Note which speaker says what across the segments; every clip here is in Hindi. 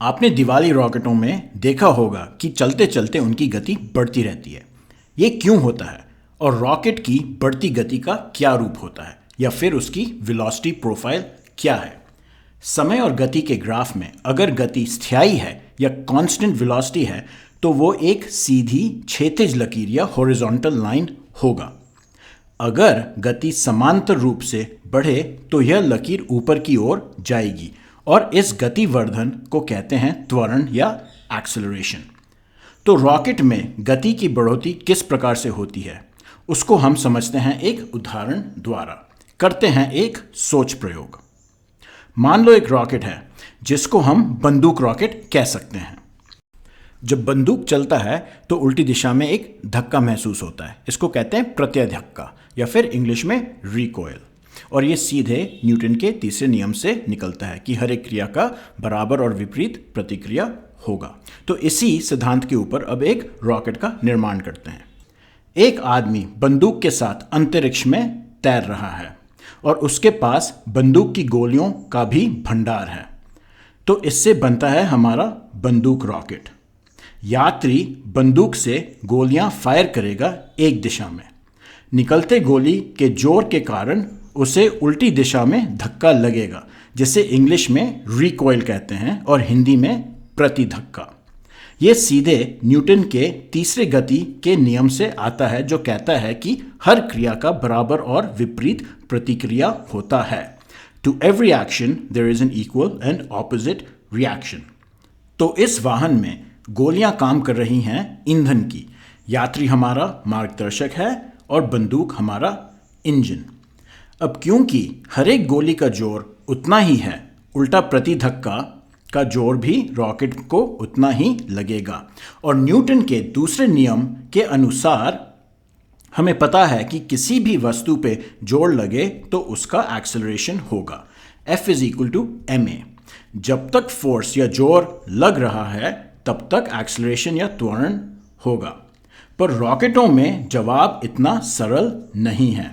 Speaker 1: आपने दिवाली रॉकेटों में देखा होगा कि चलते चलते उनकी गति बढ़ती रहती है। ये क्यों होता है और रॉकेट की बढ़ती गति का क्या रूप होता है या फिर उसकी वेलोसिटी प्रोफाइल क्या है? समय और गति के ग्राफ में अगर गति स्थायी है या कांस्टेंट वेलोसिटी है तो वो एक सीधी क्षैतिज लकीर या हॉरिजॉन्टल लाइन होगा। अगर गति समांतर रूप से बढ़े तो यह लकीर ऊपर की ओर जाएगी और इस गति वर्धन को कहते हैं त्वरण या एक्सेलरेशन। तो रॉकेट में गति की बढ़ोतरी किस प्रकार से होती है उसको हम समझते हैं एक उदाहरण द्वारा। करते हैं एक सोच प्रयोग। मान लो एक रॉकेट है जिसको हम बंदूक रॉकेट कह सकते हैं। जब बंदूक चलता है तो उल्टी दिशा में एक धक्का महसूस होता है, इसको कहते हैं प्रत्यधक्का या फिर इंग्लिश में रिकॉइल। और ये सीधे न्यूटन के तीसरे नियम से निकलता है कि हर एक क्रिया का बराबर और विपरीत प्रतिक्रिया होगा। तो इसी सिद्धांत के ऊपर अब एक रॉकेट का निर्माण करते हैं। एक आदमी बंदूक के साथ अंतरिक्ष में तैर रहा है और उसके पास बंदूक की गोलियों का भी भंडार है। तो इससे बनता है हमारा बंदूक रॉकेट। यात्री बंदूक से गोलियां फायर करेगा एक दिशा में। निकलते गोली के जोर के कारण उसे उल्टी दिशा में धक्का लगेगा, जिसे इंग्लिश में रिकॉइल कहते हैं और हिंदी में प्रतिधक्का। ये सीधे न्यूटन के तीसरे गति के नियम से आता है जो कहता है कि हर क्रिया का बराबर और विपरीत प्रतिक्रिया होता है। To every action there is an equal and opposite reaction. तो इस वाहन में गोलियां काम कर रही हैं ईंधन की, यात्री हमारा मार्गदर्शक है और बंदूक हमारा इंजन। अब क्योंकि हर एक गोली का जोर उतना ही है, उल्टा प्रतिधक्का का जोर भी रॉकेट को उतना ही लगेगा। और न्यूटन के दूसरे नियम के अनुसार हमें पता है कि किसी भी वस्तु पे जोर लगे तो उसका एक्सेलरेशन होगा F = ma। जब तक फोर्स या जोर लग रहा है तब तक एक्सेलरेशन या त्वरण होगा। पर रॉकेटों में जवाब इतना सरल नहीं है।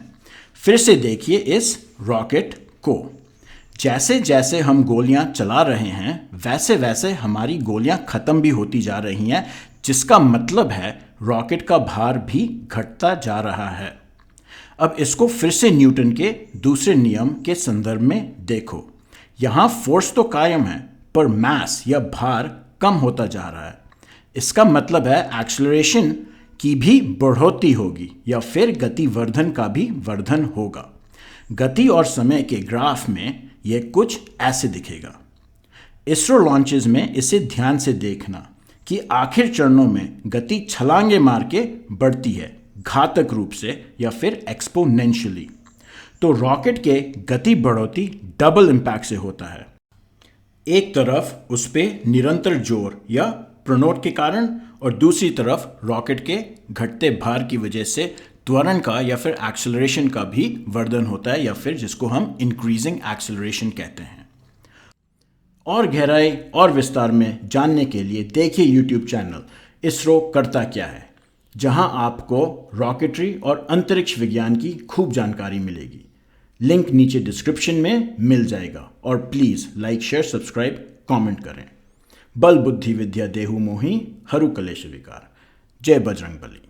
Speaker 1: फिर से देखिए इस रॉकेट को। जैसे जैसे हम गोलियां चला रहे हैं वैसे वैसे हमारी गोलियां खत्म भी होती जा रही हैं, जिसका मतलब है रॉकेट का भार भी घटता जा रहा है। अब इसको फिर से न्यूटन के दूसरे नियम के संदर्भ में देखो। यहाँ फोर्स तो कायम है पर मास या भार कम होता जा रहा है। इसका मतलब है एक्सेलरेशन की भी बढ़ोतरी होगी या फिर गति वर्धन का भी वर्धन होगा। गति और समय के ग्राफ में यह कुछ ऐसे दिखेगा। इसरो लॉन्चेस में इसे ध्यान से देखना कि आखिर चरणों में गति छलांगे मार के बढ़ती है, घातक रूप से या फिर एक्सपोनेंशियली। तो रॉकेट के गति बढ़ोतरी डबल इम्पैक्ट से होता है। एक तरफ उस पर निरंतर जोर या प्रणोट के कारण और दूसरी तरफ रॉकेट के घटते भार की वजह से त्वरण का या फिर एक्सेलरेशन का भी वर्धन होता है या फिर जिसको हम इंक्रीजिंग एक्सेलरेशन कहते हैं। और गहराई और विस्तार में जानने के लिए देखिए यूट्यूब चैनल इसरो करता क्या है, जहां आपको रॉकेटरी और अंतरिक्ष विज्ञान की खूब जानकारी मिलेगी। लिंक नीचे डिस्क्रिप्शन में मिल जाएगा। और please like share subscribe comment करें। बल बुद्धि विद्या देहु मोहि हरू कलेश विकार। जय बजरंग बली।